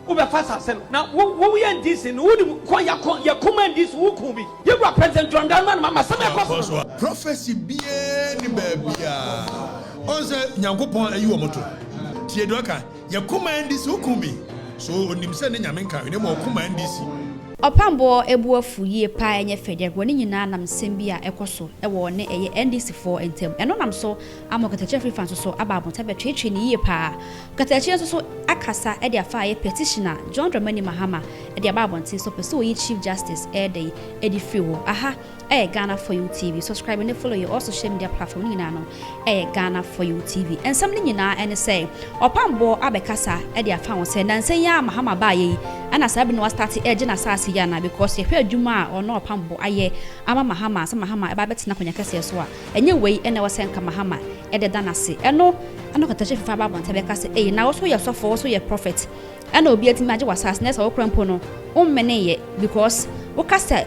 Ube fast sen. Now we end this in who ya command this who could be. You were President John Garman, Mama Sama. Prophecy be any baby. Also, Yankopon, you are moto. Tiedoka, ya command this who could be. So, on him sending Yamenka, you know, command this. Opambour ebuafu ye pa enye fede woni nyina nam sembia ekoso ewo ne eye NDC4 entem eno nam so Okatakyie Afrifa so aba abonta betwetwe ni ye pa Okatakyie so akasa e de afa ye petitioner John Dramani Mahama e de aba abonta so person oyi Chief Justice edi fiwo aha Ghana for you TV subscribe and follow you also social media platform nyina no Ghana for you TV ensam ni nyina ene say Opambour abekasa e de afa won say nansen ya Mahama ba ye ana sabi no start e na sase yana because ye hwe adwuma a ono Opambour aye ama Mahama sama Mahama e ba betina konya kase so a enye wei ene wasenka Mahama e de danase eno Okatakyie Afrifa ba bonta be kase na wo so ye sofo wo so ye prophet ena obi atimi age wasase na so okrampo no ummene ye because kasa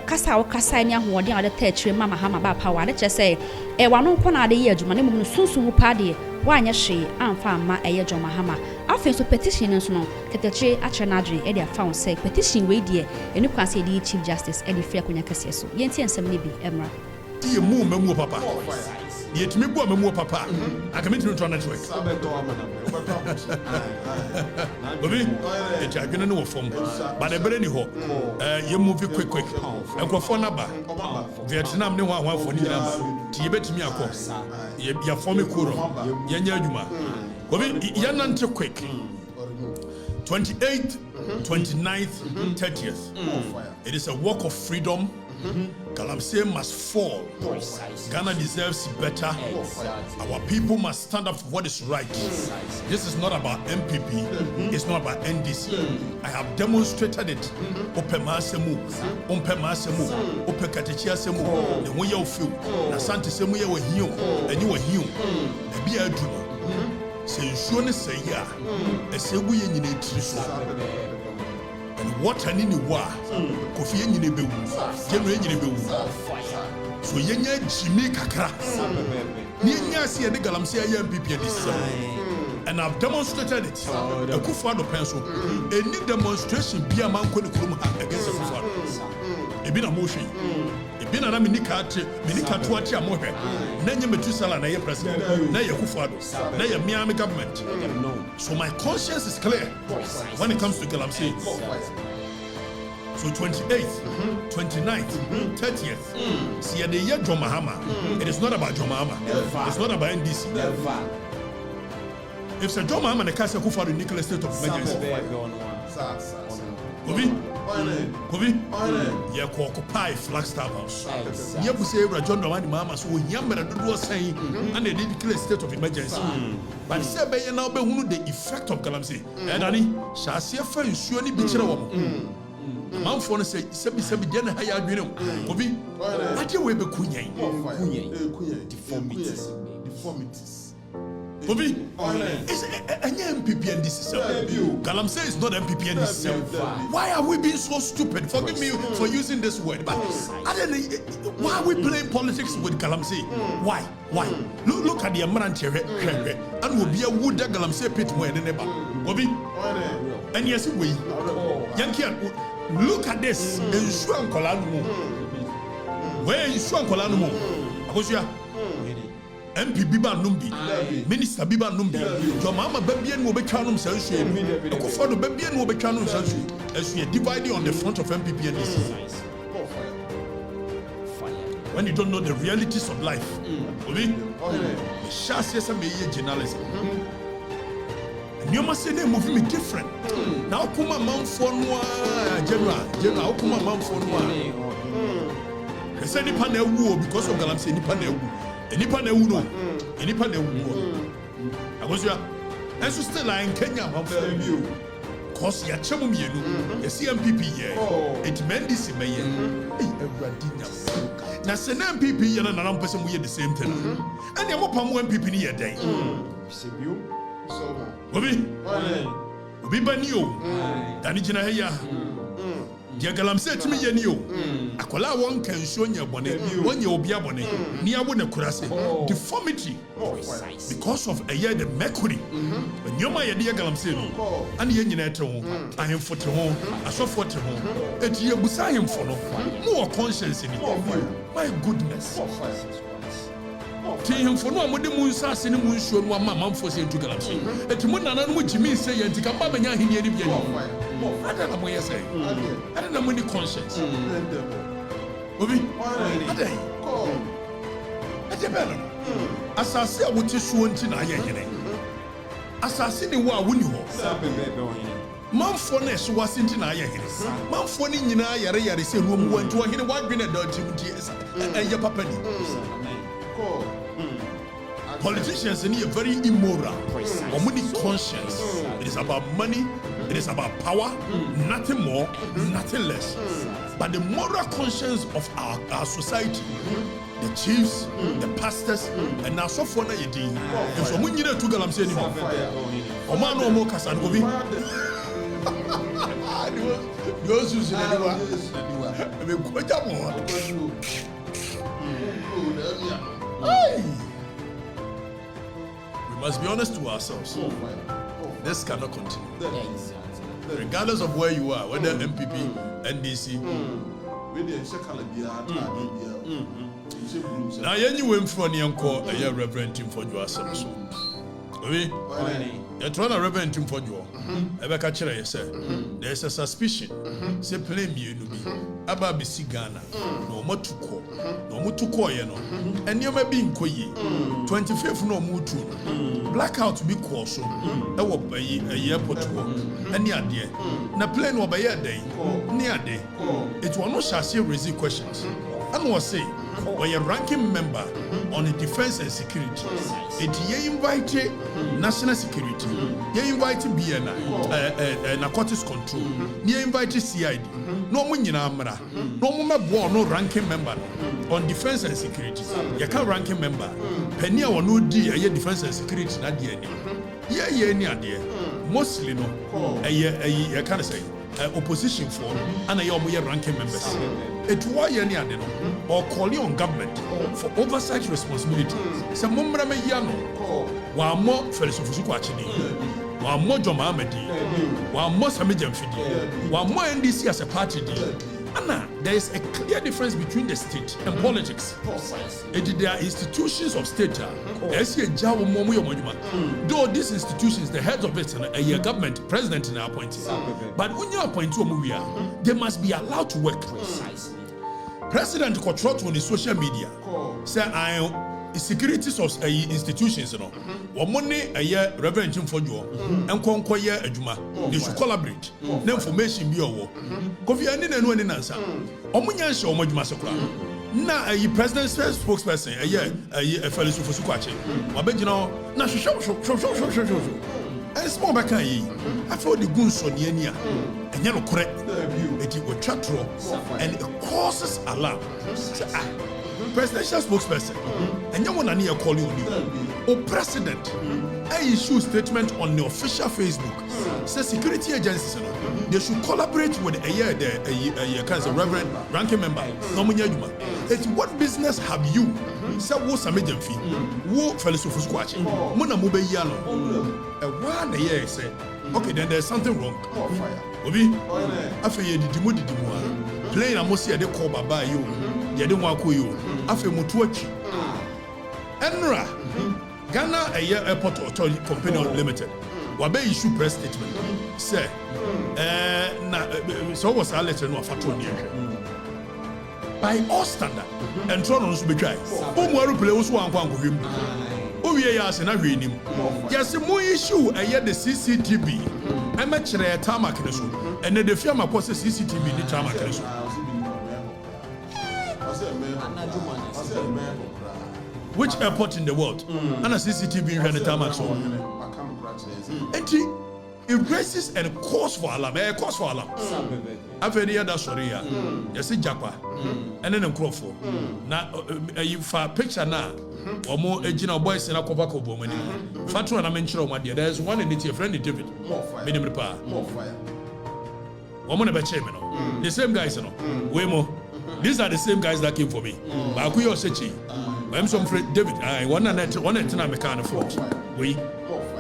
ni ahoɔden a de taachire ma Mahama ba power de kyerɛ sɛ wano nko na de ye adwuma ne mu sunsun mu pa de wanyɛ hwe amfa ama ɛyɛ John Mahama afei so petition nso no Okatakyie akyerɛ na adwene de afa sɛ petition wei de eni kwan sɛ de Chief Justice de frɛ konya kɛseɛ so yɛnti nsɛm ne bi emra tie mu mamu papa yetimi bo mamu papa akamenti no network obi et adwene no wofom but e bere ni ho ye move quick enkofo na ba Vietnam ne ho ahwafo ni nyina ba ti ye betimi akọ ya form kuro ye nya adwuma obi ye nante quick 28th 29th 30th it is a walk of freedom. Galamsey must fall. Ghana deserves better. Our people must stand up for what is right. This is not about MPP. It's not about NDC. I have demonstrated it. Opambour, Okatakyie semu. The way you feel. Na santi semu ye we hiu. And you were hiu. Ebi aduma. Se nsuo ne se ya. Esegu ye nyina etiri and what an in the war, Kofi in the Bewu, General in the Bewu. So Yenya Jimmy Kakra, Ninya see the Galamsey MPP this and I've demonstrated it. The Kufado pencil, any demonstration be a man could against the Kufado. A bit of motion. A bit of Minika Tuatia Mohe, Nanya Metusala, Naya President, Naya Kufado, Naya Miami government. So my conscience is clear when it comes to Galamsey. So 28th, 29th, 30th, see the year John Mahama. It is not about John Mahama. It's not about NDC. If Sir John Mahama the Casa Kufado in Nicholas state of emergency. Kobi, ye occupy Flagstaff House. Ye bu say John Dramani Mahama so yamera do saying and they declare state of emergency. But say be now be hunu the effect of Galamsey. Dani, shase fa nsuo ni bi kire wo. Manfo no say sebi de na haya adwene. Kobi, ade we be kunyan. Deformities. Kobi, is MPP and this is Galamsey is not MPP and this. Why are we being so stupid? Forgive me for using this word, but why are we playing politics with Galamsey? Why? Look at the Amaranth and will be a wood that Galamsey pit more than ever. Kobi, and yes, we Yankee. Look at this. Ensure Kolanu. Where ensure Kolanu? Because you are MP Biba Numbi, Minister Biba Numbi, your mama baby and will be canum sensu, Okufado baby and will be canum sensu, as we are dividing on the front of MPP and this. When you don't know the realities of life, the chassis and the journalism. And you must say they move me different. Now come a mount for noir, General, come a mount for noir. They say the panel woo because of Galamsey, the panel. Enipa na ewu no enipa na ewu agosia enso still in Kenya amfo bi o cause ya chemu mienu e CMPP ye it meant this me ye everybody na se na MPP ye na na mpese mu ye the same thing and ya mopa mu MPP ni ye den se bi o so obi bani o dani gina he ya Dear Galamse to me, you. Akola one can show your bonnet, one your biabone, near one a kurase, deformity. Because of a year the mercury. When you're my dear Galamse, and the engine at home, I am for to home, I saw for to home, and you beside him for more conscience in it. My goodness. Him for no more the moon sass in the moon show one mamma for saying to Galamse. At Munana, which you mean say, and to come back and I don't know what you say. I don't know any conscience. Obi, as I say, I would just want to know. As I see the war, win you. Manfulness was in Tinaya. Manfully in Ayara say, who went to a hidden white bin a dodgy and your papa. Politicians are very immoral. Money conscience. It is about money. It is about power. Nothing more, nothing less. But the moral conscience of our society, the chiefs, the pastors, and now so far you do. And so when you know to go, I'm saying, "Oh man, no more Kasan Gobi." Yours is we must be honest to ourselves. This cannot continue. Regardless of where you are, whether MPP, NDC. Now, you went for the encore a reverend team for yourself. You're trying to reverend him for you. There's a suspicion. Say, play me, you know, about Bissi Ghana. No more to call. No more to call, you know. And you may be in Koyi. 25th, no more to. Blackout to be called so. I will pay a year for two. And near day. Na plane will be a day. Near day. It will not shall see raising questions. I was saying, when you're ranking member on the defense and security, it you invite national security, you invite BNI, narcotics control, you invite CID, no money na amra, no more no ranking member on defense and security. You can't ranking member. Penny or no D, a defense and security, not the idea. Yeah, any idea. Mostly no, I can't say. Opposition for and I am ranking members. It why any other or calling on government for oversight responsibility. Some Mumbra Yano, one more Felix of Suquachini, one more John Mohamedi, one more Samijan Fidi, one more NDC as a party. Anna, there is a clear difference between the state and politics. There are institutions of state. Though these institutions, the heads of it, a government, president, and appointed. But when you appoint to a they must be allowed to work. President controls on the social media. Say, I securities of institutions, you know. What money a year reverend for you and conquer a juma. They should collaborate. No information be over. Coffee and no one answer. Omunya show much massacre. Now a president's first spokesperson a year a fellow for Suquache. Wabejino, now show. And small back I feel the goons on Yenia and yellow correct. It will chat and it causes alarm. Presidential spokesperson, and you want to call you. Or president, I issue statement on the official Facebook. Says security agencies, they should collaborate with a reverend ranking member. It's what business have you? Say what's a medium fee? Who fellows of Squatch? Mona Mube Yano. A 1 year say, okay, then there's something wrong. Obi, after you did you playing a mosia de call by you. You don't want to you. After Mutuachi. Enra Ghana a year airport authority company limited. Wabe issue press statement. Say, so was our letter no fatwa near. By all standard, and Toronto's be dry. Who play also one him. Oh, yes, and I read him. Yes, more issue a year the CCTV. I'm actually a tarmac and then the firm possess CCTV in the tarmac. Which airport in the world? And a CCTV in the tarmac. And it raises and calls for alarm. Cause for alarm. I've heard the other story. You see Japa, and then Crawford. Now, if a picture now, or more original boys in a Covaco woman. Fatu and I mentioned my dear. There's one in it, your friend David. Minimum power. Woman about chairman. The same guys, no. Way more. These are the same guys that came for me. But I sechi. I'm some friend David. I one and I can afford. We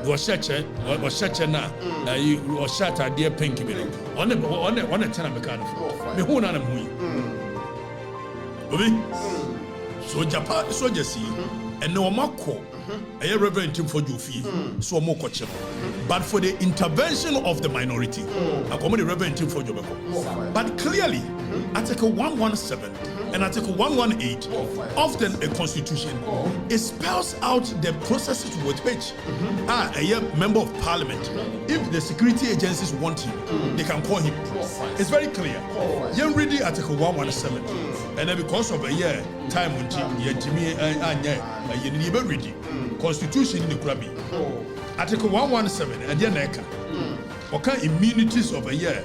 was such now. You was shut at dear pinky. One and ten I can afford. Me who none of me. So Japan, so Jesse, and no Mako. A reverend Tim for Jufi, so more coachable. But for the intervention of the minority, I come the reverend Tim for Jobako. But clearly, Article 117 and Article 118 of the Constitution, it spells out the processes with which a member of parliament, if the security agencies want him, they can call him. It's very clear. You read Article 117, and then because of a year time, you ready. Constitution in the Krabi. Article 117 and Yaneka. Okay, immunities of a year.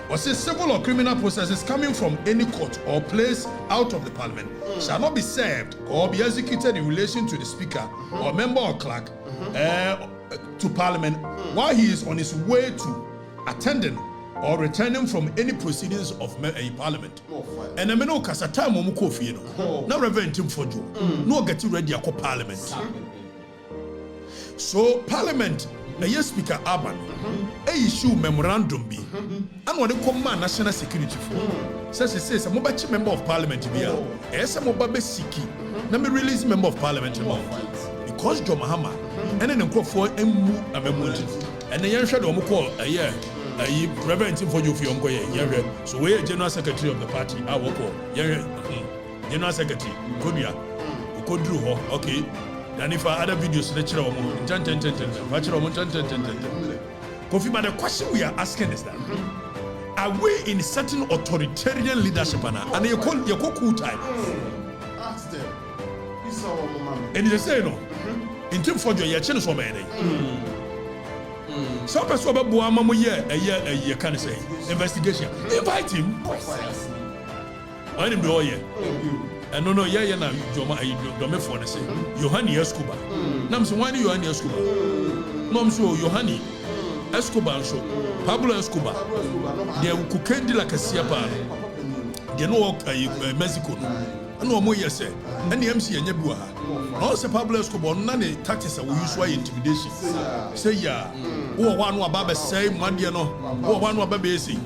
Or say civil or criminal processes coming from any court or place out of the parliament shall not be served or be executed in relation to the speaker or member or clerk to parliament while he is on his way to attending or returning from any proceedings of a parliament. And I mean, no Casata Momukofi, no Reverend Tim Fojo, no getting ready for parliament. So, Parliament, a year speaker Urban, a issue memorandum be, and what they command national security for. Says it says, a mobile member of Parliament be a mobile siki, let me release member of Parliament because John Mahama, and then go for a move a memory, and the young shadow call a year. Reverend for you for your so we're General Secretary of the party. I will call General Secretary. Could do okay. And if I other videos, lecture on Kofi, but the question we are asking is that are we in certain authoritarian leadership and you call your cool time? Ask them. And they say no. In terms for your channel so many. Some person about Buama a year can say investigation. Invite him. I didn't do it. And no, yeah, now Joma, don't for say Yohani Escobar. Nam's one Yohani Escobar. Nomso Yohani Escobar, so Pablo Escobar. They will cook like a siapa. They know Mexico. And no more, yes, and the MC and Yabuha. Also, Pablo Escobar, none tactics we use why intimidation. Say, yeah, who one Baba say, Mandiano, who one Baba say.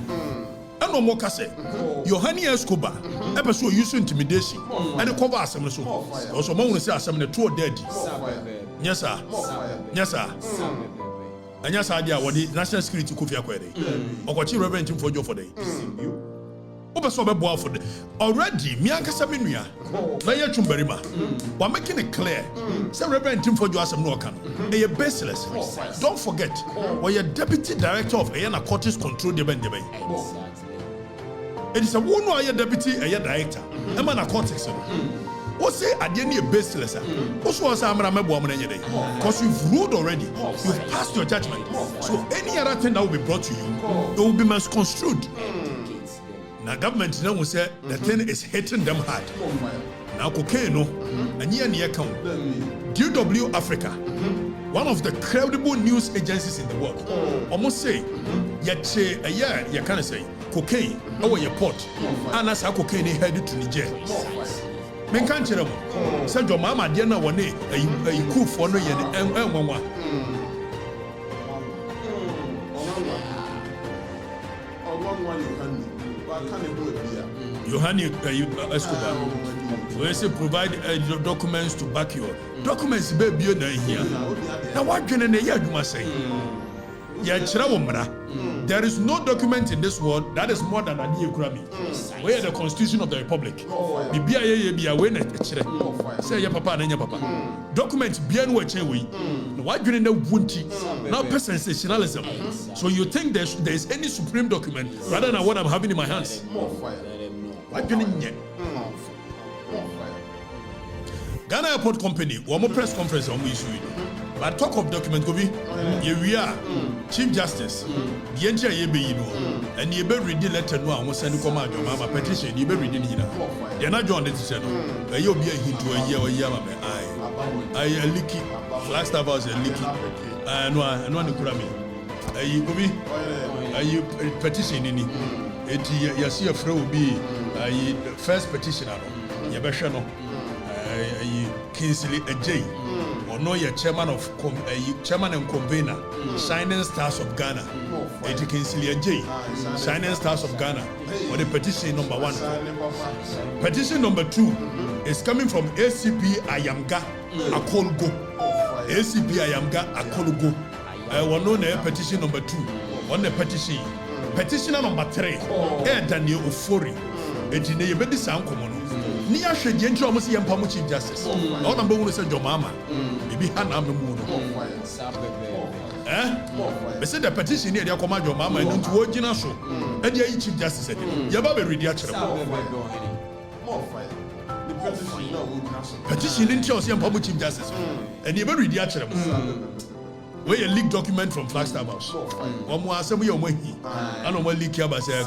And no more Casse. Yohani Escobar, episode use intimidation. And the cover assembly so. Also, Mona say, assembly two dead. Yes, sir. Yes, sir. And yes, idea what the national security could be acquired. Or what you reverend him for your for day. Already, Mianka Saminia, Maya Chumberima, we're making it clear. Some Reverend Tim for you as a Noakan, a baseless. Don't forget, we're a deputy director of Ayana Cortis Control Debate. It is a one wire deputy, a director, a man of cortex. What say I didn't a baseless? Also, was I'm a woman any day. Because you've ruled already, you've passed your judgment. So any other thing that will be brought to you, it will be misconstrued. Now government now will say the thing is hitting them hard. Now cocaine no, and near account. DW Africa, one of the credible news agencies in the world, almost say, yet a year you can't say cocaine over your port, and as a cocaine headed to Niger. Men can't tell them. Send your mama Diana one day a cook for no yen and one. Yohani Escobar. We say provide documents to back your documents. Baby, you're here. Now what can you say? There is no document in this world that is more than a new Grammy. We are the Constitution of the Republic. Say your papa and your papa. Documents beyond what you we. Why do you know Wunti? Now sensationalism. So you think there is any supreme document rather than what I'm having in my hands? What do you need? Ghana Airport Company, one more press conference on we issue. But talk of document go be here we are Chief Justice the entire ye be you know and you be reading letter no I send come out your mama petition you be reading here they not join the say no you be a hint to a year mama I leaky Flagstaff was a leaky no no kura me you go be you petition in it. You see a friend will be first petitioner. You better know. Kingsley J. Or no, you're chairman and convener, Shining Stars of Ghana. It Kingsley J. Shining Stars of Ghana. Or the petition number 1. Petition number 2 is coming from ACP Ayamga Akolgo. ACP Ayamga Akolgo. One on petition number 2. On the petition. Petitioner number 3. Daniel Ofori. It in the medicine common. Nia should enter almost the Opambour Chief Justice. All number 1 is your mama. Maybe Hannah the moon. They said the petition here, they command your mama and to work in a show. And the Chief Justice said, Yababe read the petition didn't tell us the Opambour Chief Justice. And you read the actual. Where a leaked document from Flagstaff House. One more assembly on way. I don't want to leak here, but say,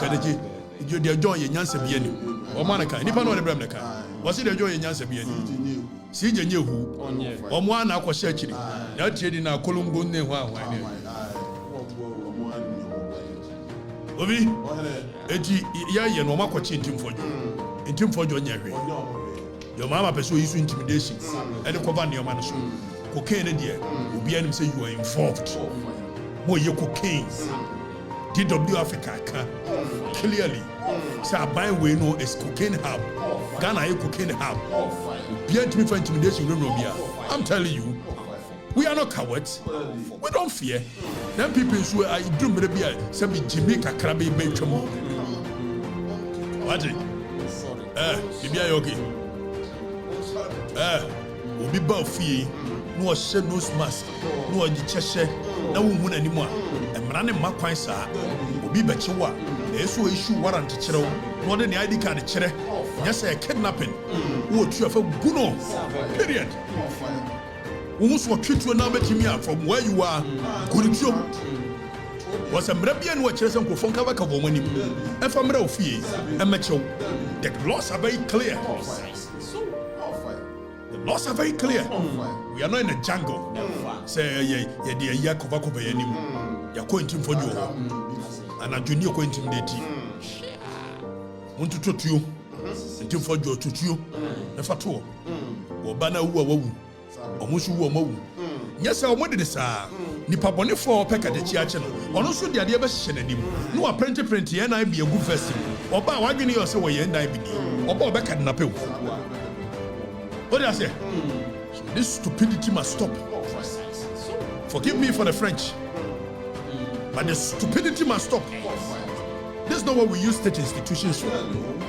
you dear joy in Yansa Bieni. Or Monica, and if I know the Bremnica. Was it a joy in Yansa Bieni? See the new who? On one I was searching. Not trading our Columbo name. Ovi, ya no mako chintim for you. Intim for you. Your mama pursue you intimidation. And the cover your man. Cocaine, dear, will be able to say you are involved. More your cocaine. DW Africa clearly say I buy we know is cocaine hub. Ghana is cocaine hub. Be able to for intimidation. I'm telling you, we are not cowards. We don't fear. Them people who are doing maybe some Jamaica crabby bench. What? Be okay. Will be both fee. No shed nose mask, no cheshe, no woman anymore. And running my coin, sir, will be better. There's no issue warrant to chill, more than the ID card to chill. Yes, a kidnapping. What you have a guno, period. Almost what treat you now betting me from where you are. Good job. Was a Mrabian watchers and Kofonka of woman. And from Ralphie, and Metro. The laws are very clear. Laws are very clear. We are not in a jungle. Say, yeah, dear Yakova by any. You're going to for you. And a junior going to intimidate you. Want to talk to you. Until for you to you. Never to. Or banner who are woo. Or Mushu woo. Yes, I wanted this. Nipa boni for Pekka the channel. Or also the idea of him. No apprentice and I be a good festival. Or by wagging yourself away and I be. Or by back at Napel. What do I say? So this stupidity must stop. Forgive me for the French. But the stupidity must stop. This is not what we use state institutions for.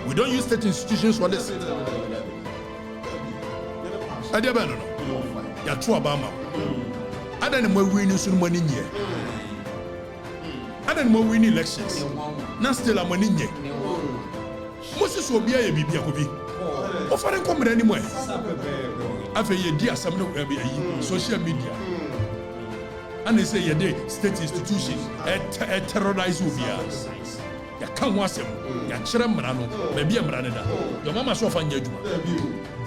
We don't use state institutions for this. I don't know. You're true Obama. I don't know more winning soon money here. I don't know more winning elections. Not still I'm winning here. Moses will be a baby. Offering come anywhere. After you dear some social media. And they say your day state institution terrorize Ubia. You can't watch him. You children Marano, maybe a Maranada. Your mama so fun you.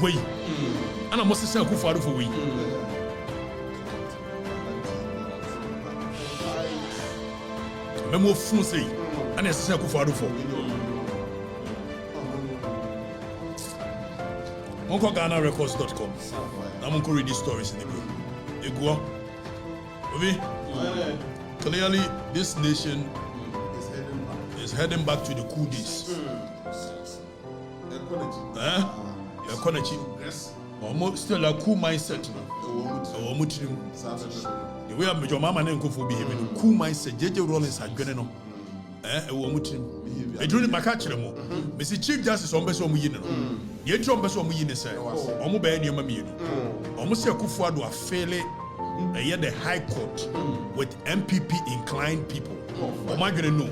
Wait. And I must say who for we. Memo Funsi, and I say who for. GhanaRecords.com. I'm going to read these stories in the book. Igua. Clearly, this nation is heading back to the cool days. Okatakyie. Almost still a cool mindset. The way I'm your mama and for behaving, cool mindset. JJ Rollins had gone on. A during the Macachemo, Mr. Chief Justice on Bessom Yin. Yet, John Bessom Yin said, Almost by any mammy. Almost a Kufuado are failing. Yet the High Court with MPP inclined people. Oh my God, no.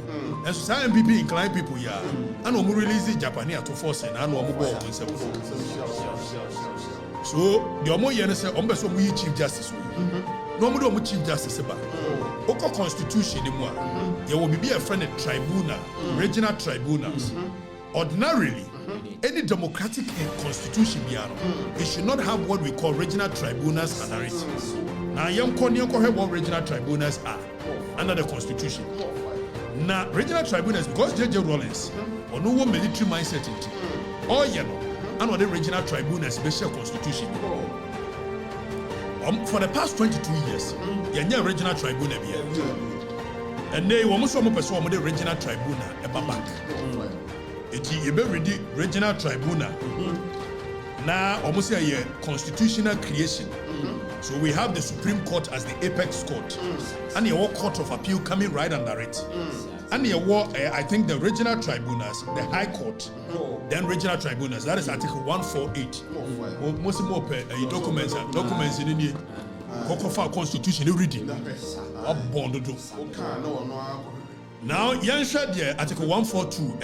And so MPP inclined people, yeah. And I'm releasing Japanese to force and I'm more concept. So the Omo Yen said, Ombesom Chief Justice. No more Chief Justice about Oko Constitution in one. There will be a friend tribunal, regional tribunals. Ordinarily, any democratic constitution, it should not have what we call regional tribunals and narratives. Now, young Konyo have what regional tribunals are under the constitution. Now, regional tribunals, because J.J. Rawlings, or no one military mindset, or and other regional tribunals, special constitution. For the past 22 years, you regional tribunal here. And they almost perform the regional tribunal back. It's a very regional tribunal. Now, almost a year constitutional creation. So we have the Supreme Court as the apex court, and your Court of Appeal coming right under it. And your I think the regional tribunals, the High Court, then regional tribunals. That is Article 148. Most more documents in the Constitution reading. Now, Yansha the Article 142.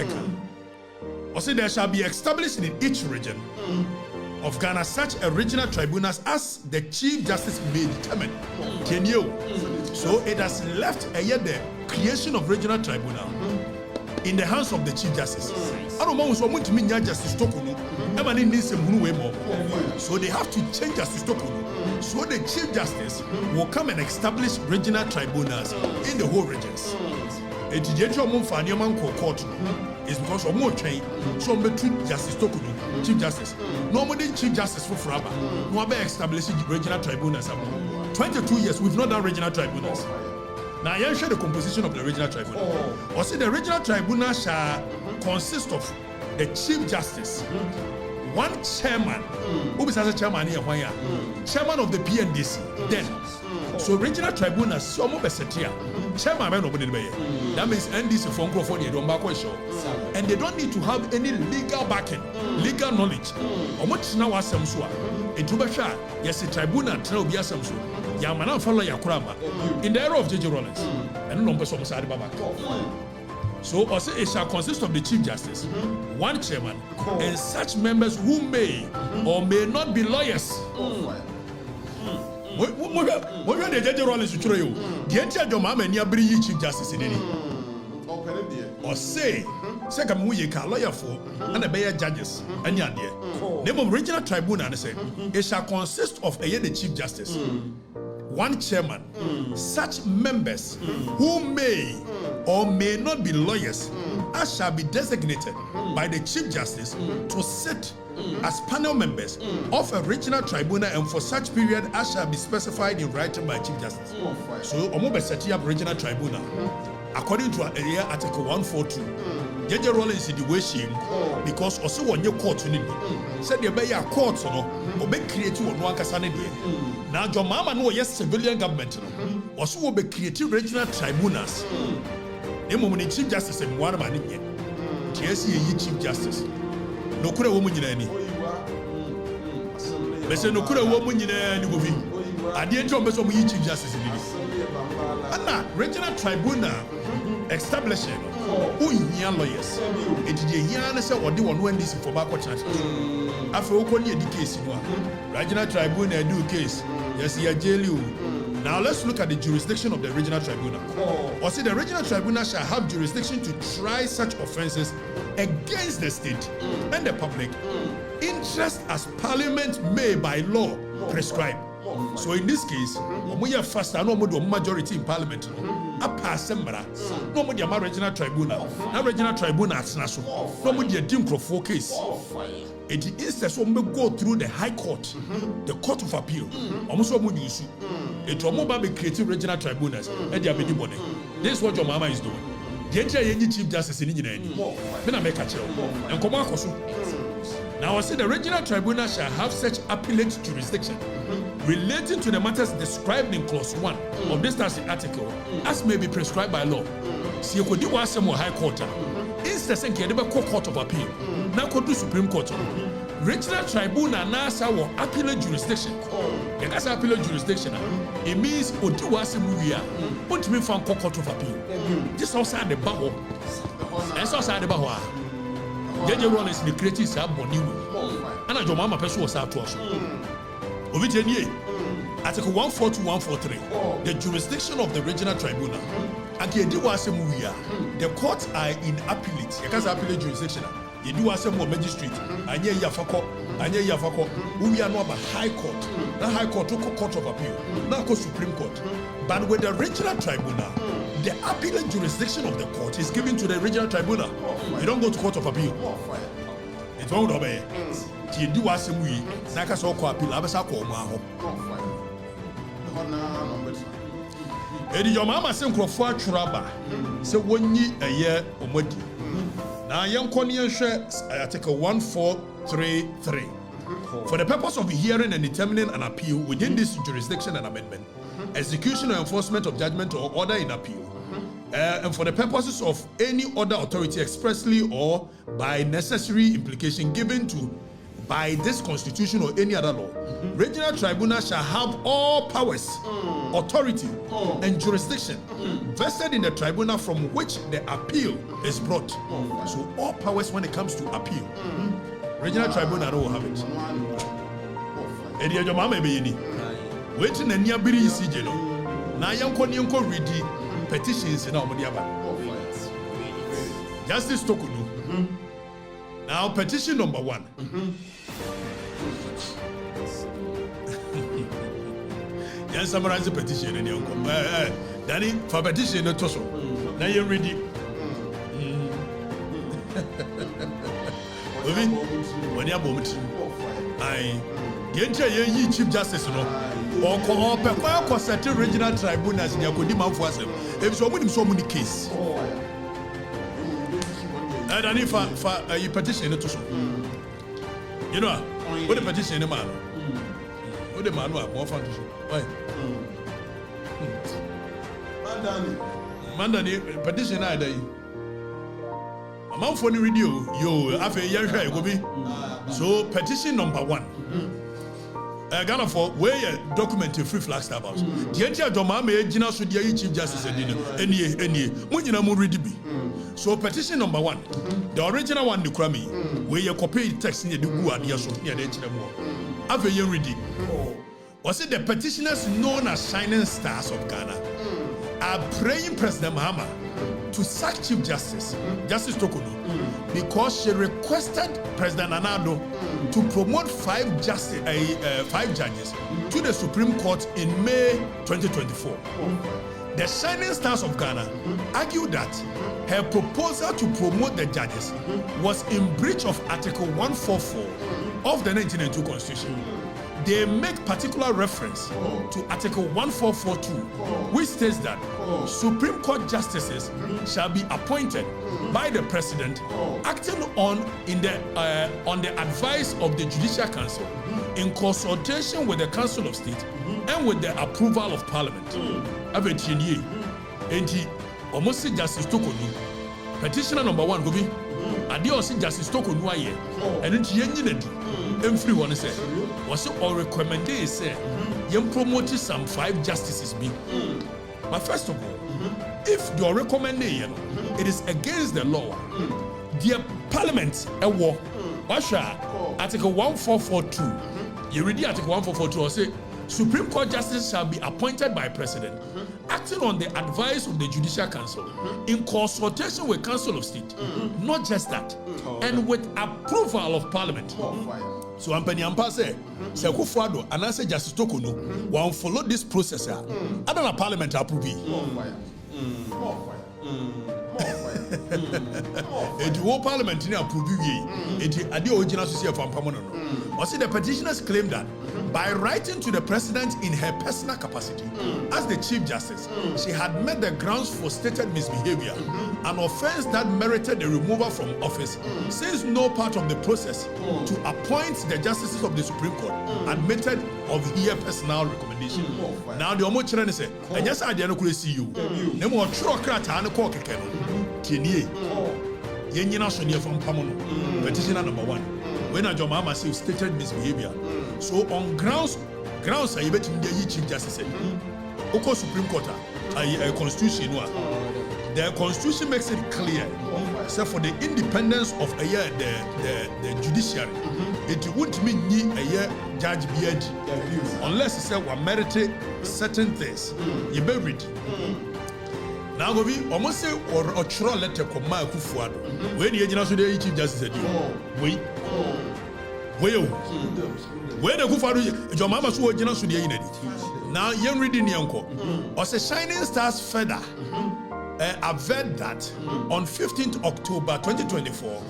I say there shall be established in each region of Ghana such a regional tribunals as the Chief Justice may determine. Can you? So it has left the creation of regional tribunal in the hands of the Chief Justice. I don't know what to mean Justice Tokuno. So they have to change Justice Tokuno. So the Chief Justice will come and establish regional tribunals in the whole regions. It is because of more train, so Justice Tokuno, Chief Justice. Normally, Chief Justice for Fraba, no be establishing regional tribunals. 22 years, we've not done regional tribunals. Now, I share the composition of the regional tribunal. Or say the regional tribunal shall consist of the Chief Justice, one chairman, who is a chairman here, chairman of the PNDC, then. So regional tribunals, some of chairman of the that means NDC from California, and they don't need to have any legal backing, legal knowledge. Or much now as some so. In Tubasha, yes, a tribunal tell be as some so. Yamana follow Yakurama in the era of J.J. Rawlings, and no person was Baba. So also it shall consist of the Chief Justice, one chairman, and such members who may or may not be lawyers. What the J.J. Rawlings to you? The entire Mahama and Yabri Chief Justice in any. Or say, second we can lawyer for and a bear judges and Yandia. Name of regional tribunal and say it shall consist of the Chief Justice, one chairman, such members who may or may not be lawyers, as shall be designated by the Chief Justice to sit as panel members of a regional tribunal, and for such period as shall be specified in writing by Chief Justice. So, Omobe setting up regional tribunal according to Article 142. J.J. Rawlings is the way she because also when you court said there be a court or be created on one kasane. Now, your mama know yes civilian government also will be creating regional tribunals. The moment Chief Justice and one man in here, Chief Justice. No kura woman in any. They say no kura woman in any movie. I didn't jump as Chief Justice in this. And now, regional tribunal establishing who here lawyers. It is the Yana or the one when this for back church. After Okoni the case, regional tribunal do case. Yes, he jail you. Now let's look at the jurisdiction of the regional tribunal. Or say the regional tribunal shall have jurisdiction to try such offences against the state and the public interest as Parliament may by law prescribe. So in this case, we are first and no majority in Parliament. A pass sembra, no more the regional tribunal. Now regional tribunal at national. No more the Dimcroft case. It is the one we go through the High Court, the Court of Appeal. Almost what we use. It will be creative regional tribunals and their body. This is what your mama is doing. The entire Chief Justice in India. Then I make a chill and come on. Now I say the regional tribunal shall have such appellate jurisdiction relating to the matters described in clause 1 of this article as may be prescribed by law. See you could do one some High Court. Instead of Court of Appeal. Now could do Supreme Court. Regional tribunal now our appellate jurisdiction. The appellate jurisdiction. It means Oduwasemuya. What me from Court of Appeal. Just outside the Baho. And so outside the Baho. J.J. Rawlings the creative Boniwu. And I Mama person was out to us. Ovitenie. Article 142-143. The jurisdiction of the regional tribunal. And the courts are in appellate. Because appellate jurisdiction. You do as a magistrate. And ye Yafako. We are not a High Court. The High Court took a Court of Appeal. Now Supreme Court. But with the regional tribunal, the appellate jurisdiction of the court is given to the regional tribunal. You don't go to court of appeal. It won't obey. You do as we Naka so called appeal. Abasa call Maho. Edi your mama sent Crawford Traba. So when ye a year or more. Now young Konian share Article 1433. For the purpose of hearing and determining an appeal within this jurisdiction and amendment, execution or enforcement of judgment or order in appeal, and for the purposes of any other authority expressly or by necessary implication given to by this constitution or any other law, regional tribunal shall have all powers, authority, and jurisdiction vested in the tribunal from which the appeal is brought. So all powers when it comes to appeal. Regional tribunal don't have it. And your mama be any. Waiting and near Biri Sijeno. Now young Konyanko ready petitions in our Modiaba. Justice Tokunu. Now petition number 1. Then summarize the petition in your Danny for petition no toso. Now you're ready. When you're moment, I get you Chief Justice, no, or call certain regional tribunals in your Kodima for us. If so many case, and if you petition to you know, what the petition in a man, what the man who are more fun to show. Mandani petition I day. I'm out for the radio. Yo, after a year, so petition number 1. Ghana for where you document a free flag star house. The entire Doma may Gina should be Chief Justice and any when you know ready be. So petition number 1, the original one, the Krami, where you copy text near the Gua near so near the Chinamo. After you ready. Was it the petitioners known as Shining Stars of Ghana are praying President Mahama to sack Chief Justice, Justice Tokunu, because she requested President Anado to promote 5 judges to the Supreme Court in May 2024. The Shining Stars of Ghana argued that her proposal to promote the judges was in breach of Article 144 of the 1992 Constitution. They make particular reference to Article 1442, which states that Supreme Court justices shall be appointed by the President, acting on the advice of the Judicial Council, in consultation with the Council of State, and with the approval of Parliament. Almost Justice Tokonu, petitioner number 1 go be. Adiosi Justice Tokonu aye, and it yenyi free one say was all recommended say you promote some 5 justices be. But first of all, if you recommend it is against the law, the Parliament a war. Article 1442. You read Article 1442 or say Supreme Court justice shall be appointed by President, acting on the advice of the Judicial Council, in consultation with Council of State. Not just that, and with approval of Parliament. So I'm penny say, Kufuado and I say Justice Tokunu will follow this process. I don't know Parliament approve. And the whole Parliament approve it. The original society from Pamono. Or see the petitioners claim that by writing to the President in her personal capacity as the Chief Justice, she had met the grounds for stated misbehavior, an offense that merited the removal from office, since no part of the process to appoint the justices of the Supreme Court admitted of her personal recommendation. Now the Omo Chirene say, and yes, I didn't see you. Nemo true crata and call Kekeno. Tinie. Yenina Sonia from Pamono. Petitioner number 1. When a Mahama says stated misbehavior. So on grounds I bet in the Chief Justice said, Oko Supreme Court, a constitution. The constitution makes it clear, except for the independence of the judiciary. It wouldn't mean a judge beard unless it said one merited certain things. You better read. Now go be almost say or a true letter from my Kufuado. When the agent the Chief Justice said, wait. Where the Kufuado, your mama so original to the unity. Now, young reading Yanko, or say Shining Stars feather averred that on 15th October 2024,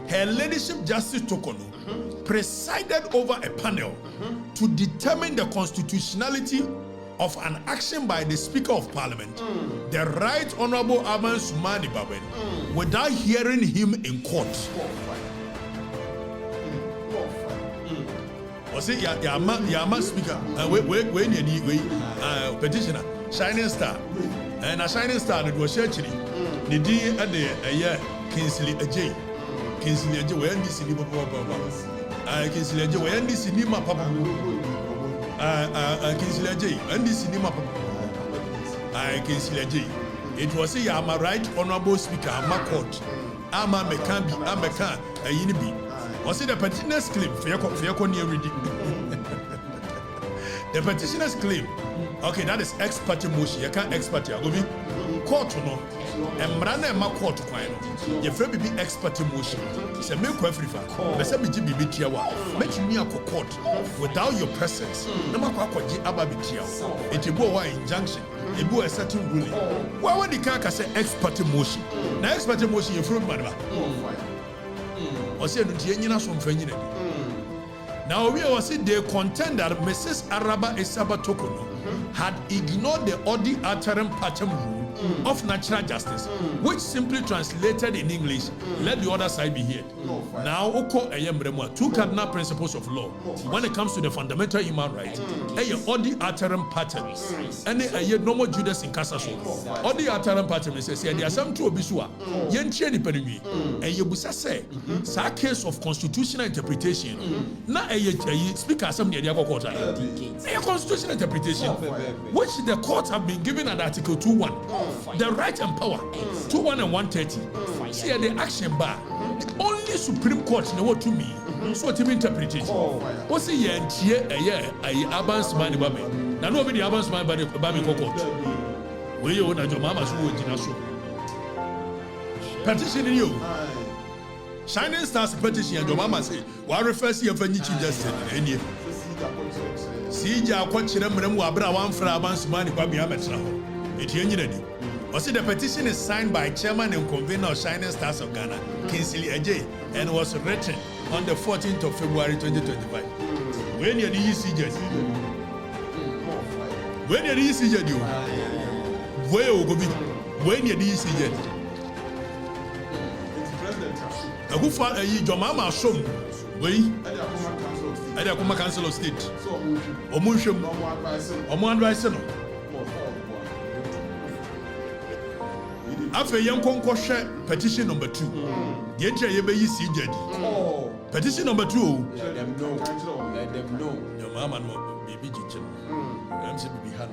Her Ladyship Justice Tokono presided over a panel to determine the constitutionality of an action by the Speaker of Parliament, the Right Honorable Aban Sumani Baben, without hearing him in court. Was it Yama Speaker? Petitioner, Shining Star, and a Shining Star that was actually the day at the Kingsley Ajay. Kingsley Ajay, where this cinema papa. Kingsley Ajay, where this cinema papa. Kingsley Ajay, and this cinema papa. Kingsley Ajay. It was a Yama Right Honorable Speaker, Ama Court. Ama Mekambi, Ameka, a Yinibi. Was it a petitioner's claim? The petitioner's claim. Okay, that is ex parte motion. You can't ex parte. Go be court no. And Brana ma court kwano. You free be ex parte motion. Say me ko Afrifa. Be say be be tiawa. Make you near court without your presence. No ma kwa ji aba be tiawa. It go wa injunction. It go a certain ruling. Why when the car say ex parte motion? Na ex parte motion you free man ba. O say no tie nyina so mfa nyina. Now we was it they contend that Mrs. Araba Esaba Tokono had ignored the Odi Ataram Patem rule of natural justice, which simply translated in English, let the other side be heard. Now, Oko Ayembremwa, two cardinal principles of law when it comes to the fundamental human rights, Odi Ataram Patem, and a normal Judas in Casaso. Odi Ataram Patem says, there are some two Obisua, Yenche di Perimi, and Yebusa say, sa case of constitutional interpretation, na speaker some near the court, a constitutional interpretation, which the courts have been given at Article 2:1. The right and power, 2:1 and 130. See the action bar. The only Supreme Court know what to me. So what you interpretation. What's the year? A Abans money baby. Now nobody Abans money baby court. We you na your mama so so. Petition you. Shining Stars petition and your mama say, "Why refer to your chief justice?" Any. See ya kwachire mrem wa bra wan fra Abans money baby ametra ho. Etienyi ready. Also, the petition is signed by Chairman and Convener of Shining Stars of Ghana, Kingsley Ajay, and was written on the 14th of February 2025. When you're the ECJ, when you're the ECJ, where will be? When you're the ECJ, a good father, your mama show me. I come Council of State. Omunsham, Oman Riseno. After young share petition number 2. The entry you be CJD. Petition number 2. Let them know. Your mama no baby kitchen. I'm saying baby hand.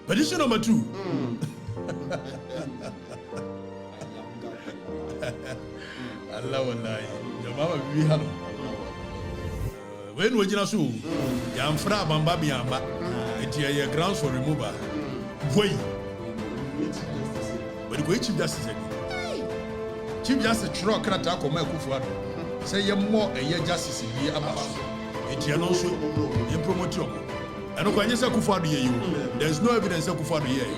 Petition number 2. Allah wallahi. Your mama baby hand. When we just so, yam fra bamba biamba. It your grounds for removal. Boy, but the Chief Justice again. Chief Justice Chiro Krata Koma Kufuado. Say you more a year justice in the Abbas. It you also you promote you. And no question Kufuado you. There is no evidence of Kufuado here.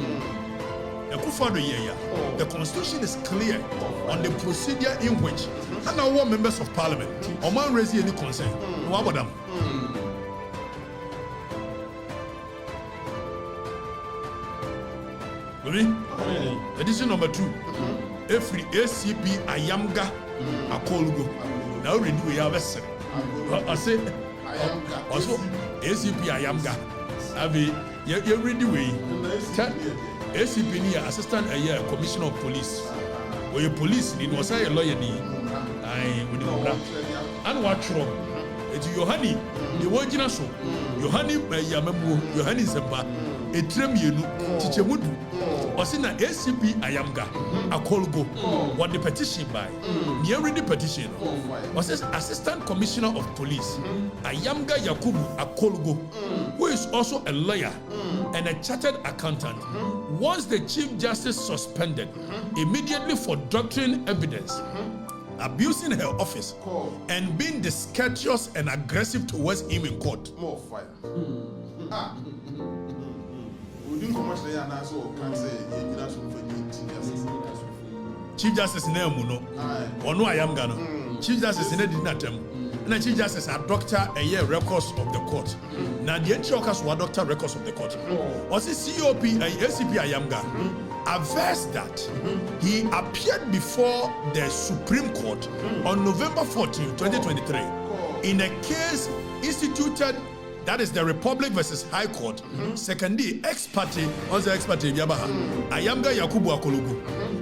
The Kufuado here. The Constitution is clear on the procedure in which and our members of Parliament or man raise any concern. No about them. Edition number 2. Every ACP Ayamga Akolugo. Now read we have a say. I say also ACP Ayamga. Abi you read the way. ACP ni assistant commissioner of police. Where police need was a lawyer ni. I with the and what wrong? It's Yohani. The original show. Yohani Yamamu. Yohani Zemba. Etrem yenu Chichemudu. Osina ACP Ayamga Akolgo. What the petition by? Near the petition. Was Assistant Commissioner of Police Ayamga Yakubu Akolgo, who is also a lawyer and a chartered accountant. Was the Chief Justice suspended immediately for doctoring evidence, abusing her office, and being discourteous and aggressive towards him in court. Chief Justice Nemuno, or no Ayamga no. Chief Justice Nedinatem. Na Chief Justice a doctor a year records of the court. Na the entry were doctor records of the court. Was it COP a ACP Ayamga averse that he appeared before the Supreme Court on November 14, 2023 in a case instituted, that is the Republic versus High Court, secondly ex parte, also ex parte Yabaha, Ayamga Yakubu Akolugu.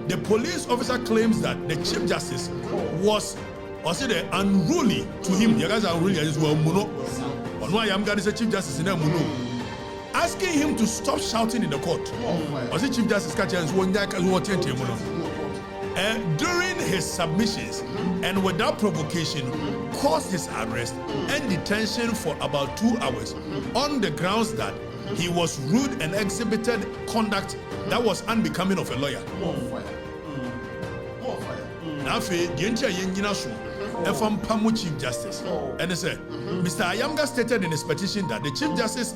The police officer claims that the Chief Justice was the unruly to him. You guys are unruly as well, Muno. But why I'm going to say Chief Justice in Muno, asking him to stop shouting in the court. Was it Chief Justice Kachans one day during his submissions and without provocation caused his arrest and detention for about 2 hours on the grounds that he was rude and exhibited conduct that was unbecoming of a lawyer. Now, the entire from Pamu Chief Justice. And they said, Mr. Ayamga stated in his petition that the Chief Justice's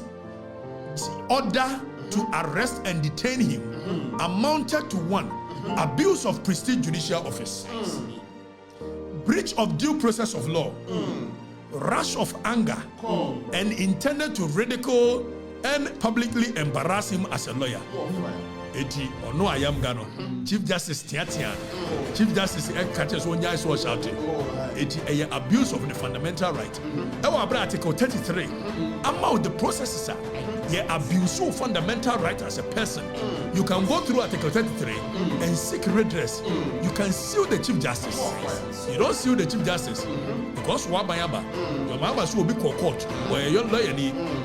order to arrest and detain him amounted to 1, abuse of prestige judicial office, breach of due process of law, rush of anger, and intended to ridicule and publicly embarrass him as a lawyer. Eti ono Ayamga no Chief Justice Tiatian, Chief Justice Ekatches one guy so shouting. Eti a abuse of the fundamental right. Our Article 33. Among the processes are abuse of fundamental right as a person. You can go through Article 33 and seek redress. You can sue the Chief Justice. You don't sue the Chief Justice because Wabayaba, your mama will be court where your lawyer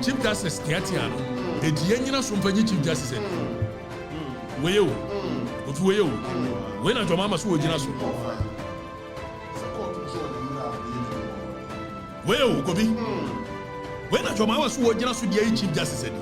Chief Justice Tiatian. Eti yenina sumfanyi Chief Justice. When I your mama so ojina so. Well, Kobi. When I your mama so ojina so the Chief Justice said.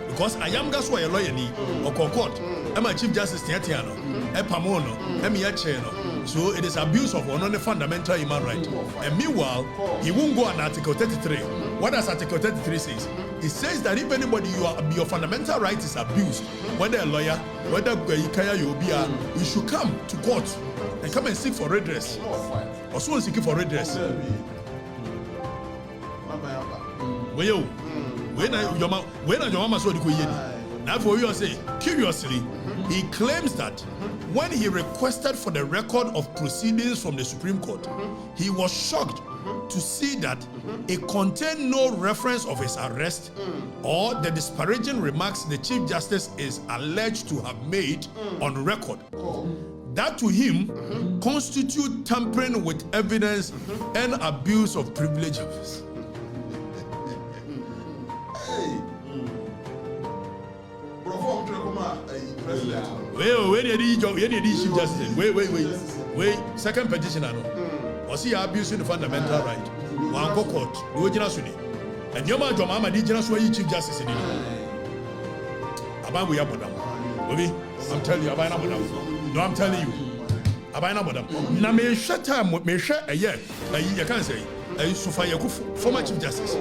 Because I am gas why a lawyer ni or court. Am a Chief Justice Tiatiano, Epamono, Emiacheno. So it is abuse of one on the fundamental human right. And meanwhile, he won't go on Article 33. What does Article 33 says? It says that if anybody your fundamental right is abused, whether a lawyer, whether you should come to court and come and seek for redress. Or someone seeking for redress. When your mama saw the Kuyeni. Now for you say, curiously, he claims that when he requested for the record of proceedings from the Supreme Court, he was shocked to see that it contained no reference of his arrest or the disparaging remarks the Chief Justice is alleged to have made on record. That to him constitute tampering with evidence and abuse of privileges. Wait, Chief Justice. Wait, second petition, I know. Or see abusing the fundamental right. One go court, no generation. And your mama did just why Chief Justice in it. About we are madam. I'm telling you, about madam. No, I'm telling you. About madam. Na me shut time, me share a year. You can't say. So far, you former Chief Justice.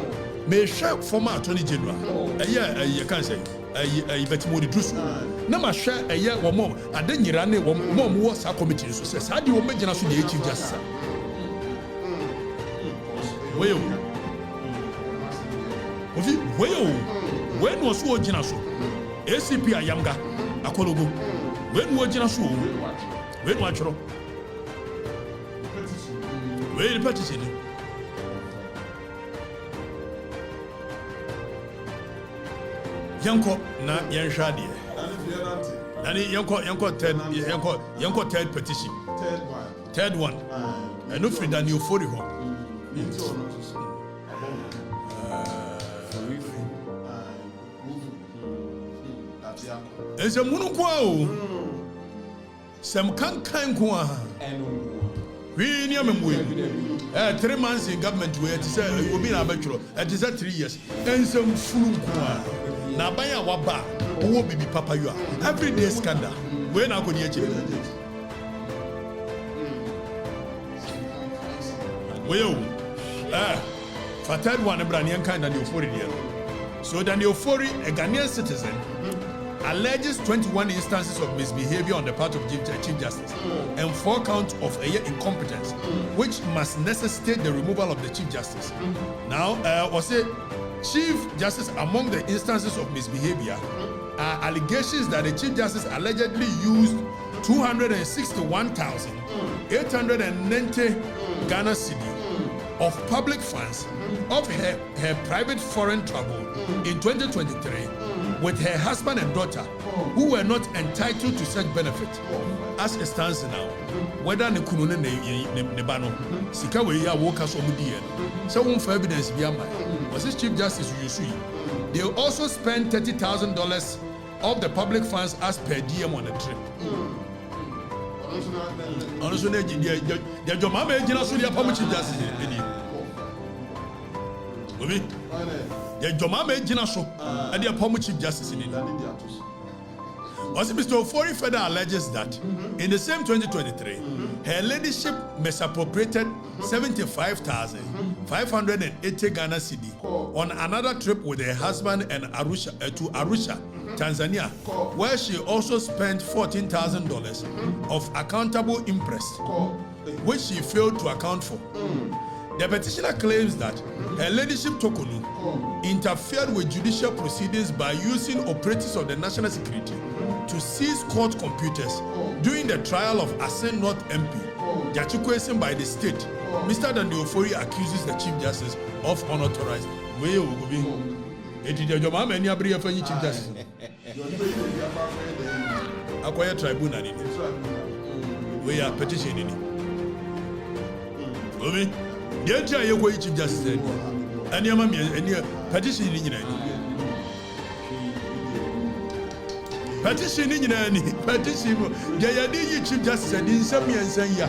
Me share former Attorney General. A year, you can't say. Bet more drusu. Na ma share a year or more. And then you ran a mom was our committee. So says, how do you imagine us with the Chief Justice? Well, when was who Jinaso? ACP Ayamga, Akologo. When was Jinaso? When watch you? Where the petition? Yanko na Yanshadi. Nani Yanko third petition. Third one. And no free than you 41. It's a monoquo. Some can't kwa. We near me. 3 months in government where it said you will be a bachelor. It is 3 years. And some fool kwa. Nabaya waba. Who be papa you are. Every day scandal. When I could hear you. Well, for third one, a Branian kind of euphoria. So then euphoria, a Ghanaian citizen, alleges 21 instances of misbehavior on the part of Chief Justice and 4 counts of incompetence, which must necessitate the removal of the Chief Justice. Now, was it Chief Justice among the instances of misbehavior are allegations that the Chief Justice allegedly used 261,890 Ghana cedi of public funds of her private foreign travel in 2023 with her husband and daughter who were not entitled to such benefit. As it stands now, whether the kunune ne bano sika we ya wo kaso mudie so won for evidence bi am was this Chief Justice Yusui. They also spent $30,000 of the public funds as per diem on the trip. Honestly, the Jomama Ejina so the Chief Justice Obi, the Jomama Ejina so and the Chief Justice in it. Also, Mr. Ofori further alleges that in the same 2023, her ladyship misappropriated 75,580 Ghana cedi on another trip with her husband and to Arusha, Tanzania, where she also spent $14,000 of accountable interest, which she failed to account for. The petitioner claims that her ladyship Tokonu interfered with judicial proceedings by using operatives of the national security to seize court computers during the trial of Asen North MP, Jachukwesen by the state. Mr. Daniel Ofori accuses the Chief Justice of unauthorized. Where will go be? It is your mom and your Chief Justice. Acquire tribunal. We are petitioning. Obi, the entire you Chief Justice and your mammy and your petitioning. Petitioning in any petition, Jayadi Chief Justice and in some years and ya.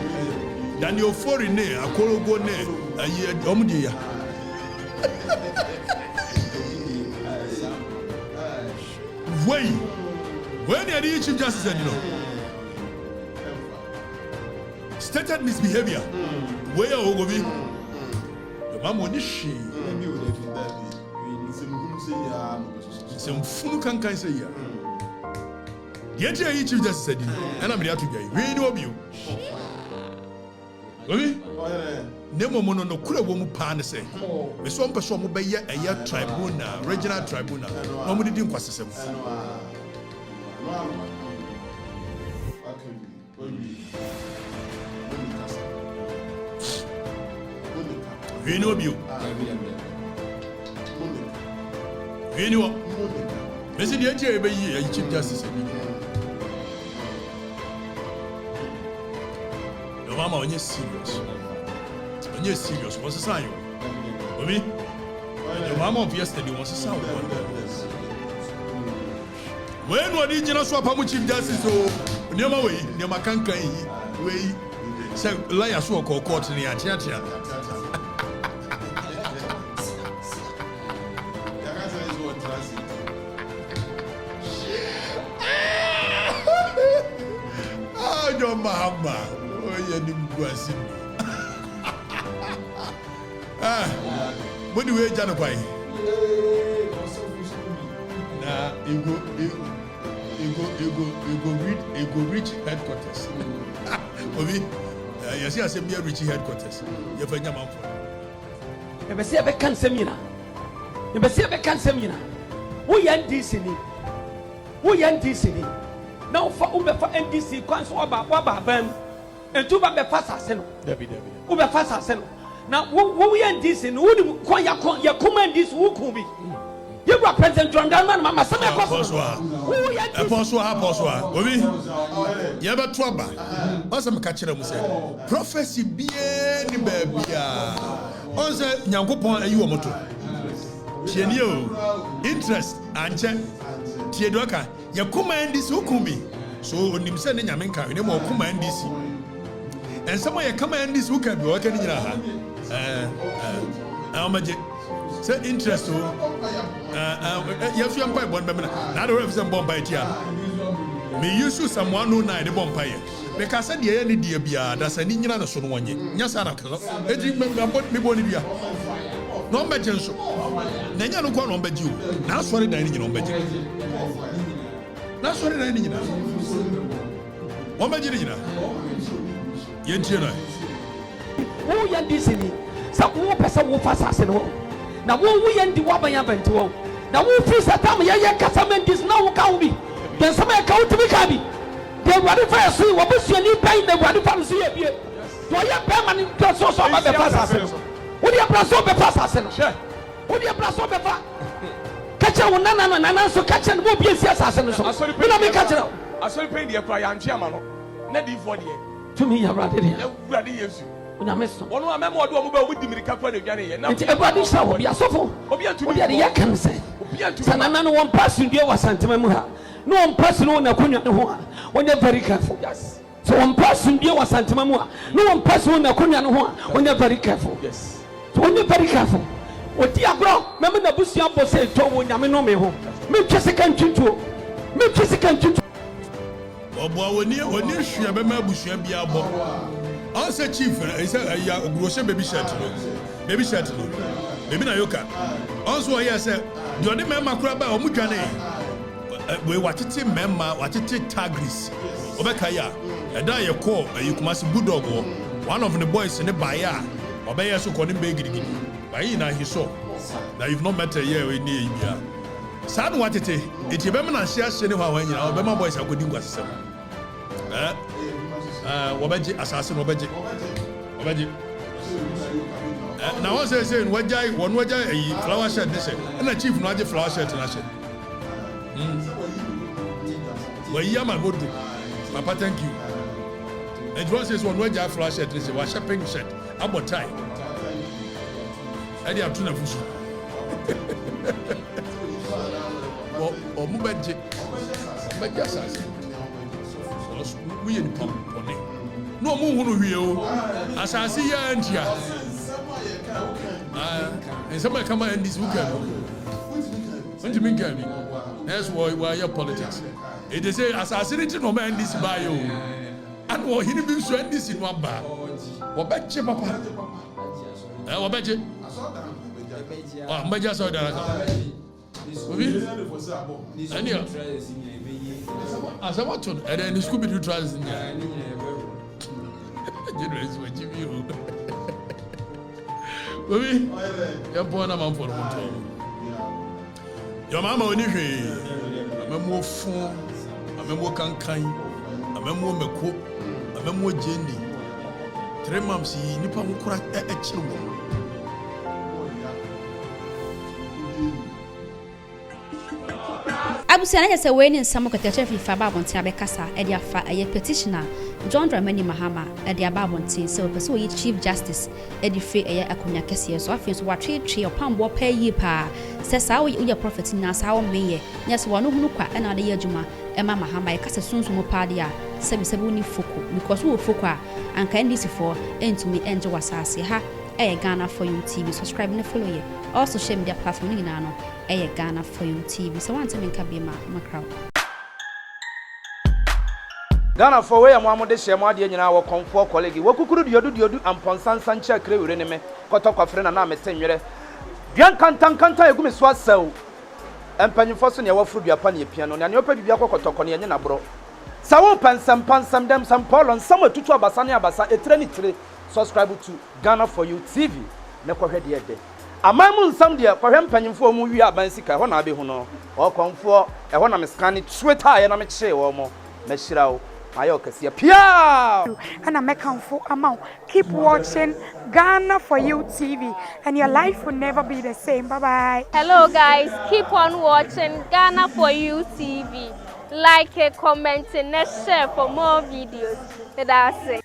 Daniel Ofori ne, a Korogo ne, a year Omdia. When you the Chief Justice and you know stated misbehavior, where you will be? The mom will she. Some fool can say ya. The entire Chief Justice said, and I'm here to get we know you. Nemo mono no kura wo mu pa ne se me so mpeso mo be ye tribunal regional tribunal no mo di nkwasesem we know you we know me se di eje be yi Chief Justice no mama onye serious. Yes, serious. What's the sign? Obi, the mama of yesterday was a sound. When what did you know? Swap Chief Justice? So, near my way, near my canker, way, say, liar, so called court in the Atia. Oh, your Mahama. Oh, you didn't go and see me. What do we do? Nah, you go reach headquarters. Obi, you see, I say, be a reach headquarters. You find your mouth. You see, I can't say me now. You see, I can't say me now. We are NDC. We are NDC. Now, for NDC, Council about Wabam, and two Babbe Fassa, Uber Fassa. Now, what we are this in who you command this who could be? You represent John Dalman, Mamma Sama Apostle. Obi, you ever trouble? Awesome catcher, prophecy be any baby. Also, Yankopon, you are moto. Tienio, interest, and check. Tiedoka, you command this who could be. So, when you send in Yaminka, you know, command this. And someone you command this who can be working in your hand. How much say interest? You have to buy one. Now the represent bomb by Tia. Me use someone who night the bomb by because I did any dear beer. That's an Indian or someone. Yes, I don't know. Me Bolivia. No better so. Nanya no go on bed you. Now sorry, dining on bed. That's what I need. One by Gina. Yentina. Who yan disney? Some person will fast as no. Now, who yan the Wabayan to now who feels that time ya Casaman is now can be. Then some account to be cabby. Then what if I see what was your new pain? Then what if I see a beer? Do I have permanent plus also about the fast? What do you plus over fast? What do you plus over fast? Catch a woman and so catch and will be a assassin. I saw you catch it. I saw you pay the prior and chairman. Not for the to me, you're ready. When I miss one of my more with the American and everybody shall be a sofa. Obia, the can say. Sanana, one person gave us Santimamuha. No one person on a Kunya when you're very careful. Yes. So one person gave us Santimamua. No one person on a Kunya when you're very careful. Yes. So when you're very careful. What dear bro, remember the Busia was said to when I'm no me home. Make just a country to make just a country. Oh, boy, when you share a bushia be a bomb. Answer chief, I said, grocer baby shirt. Baby shirt. Baby Nayoka. Also, I said, you're the member crab or Mujane. We watch it, member, watch it, Tagris. Obekaya, and I call a Kumasi Bulldog, one of the boys in the Baya, or Baya so called him Beggy. Bayina, he saw. Now you've not met a year in India. Sad what it is, it's a women and shares anywhere when you know, Bema boys are good in what's Wabaji assassin Wabaji. Now I say in Wajai, one Wajai, a flower shirt, and a chief Naji flower shirt and I said, well, Yama good. Papa, thank you. And one says one Wajai flower shirt, and was shopping shirt, about time. I have tuna fushi. Or Mubaji, but just as we in company. No more who as I see ya and ya. And somebody come in this weekend. What do you mean, Gabby? That's why your politics. It is a assassination no man this by you. And what he didn't show this in one bar. What bet you, Papa? What bet you? Oh, my just saw that. As I want to, and then the Scooby Doo tries in there. Generous with you. Baby, you're born a man for the motor. Your mamma, when you hear, I'm a more phone, I'm a more kind, I'm a more Mako, I'm a more Jenny. 3 months, you can't crack a children. Abusiana yɛ sɛ wei ne nsɛm Okatakyie Afrifa ba abɔnten abɛkasa ɛde afa ɛyɛ petitioner John Dramani Mahama ɛde aba abɔnten sɛ ɔpɛ sɛ ɔyɛ Chief Justice ɛde fi ɛyɛ akonnwa kɛseɛ so afei nso watwetwe Opambour pɛ yie paa sɛ saa woyɛ prophet na saa wo meyɛ nyɛ sɛ wɔno hunu kwa ɛna ɔde yɛ adwuma ɛma Mahama ɛkasa sunsun paa de a sɛbi woni foko because wo foko a anka NDC for ɛntumi ɛngye wasase ha ɛyɛ Ghana for you TV subscribe ne follow yɛ also share media platform ne nyinaa no ɛyɛ Ghana for you TV so want to make a be ma crowd Ghana for way amamo de share mo ade nyina wo konfo colleague wo kukuru diodu amponsansan cha krewure ne me kotokwa frɛ na mesenwere duan kanta egu me so asaw empanyfo so ne wafuru duapa ne pia no ne opa bibia kotokwa ne nye na bro sawo pansam dem sam Paul sam atutu abasa ne abasa etre ni tire subscribe to Ghana for you TV ne kohwe de de amamu nsam de kohwe mpanyfo mu wi aban sika ho na abehu no o konfo ho na me scan Twitter ya na me kye wo mo na shirawo ayo kasiya pia and I for amount. Keep watching Ghana for you TV and your life will never be the same. Bye bye. Hello guys, keep on watching Ghana for you TV. Like, comment, and share for more videos. That's it.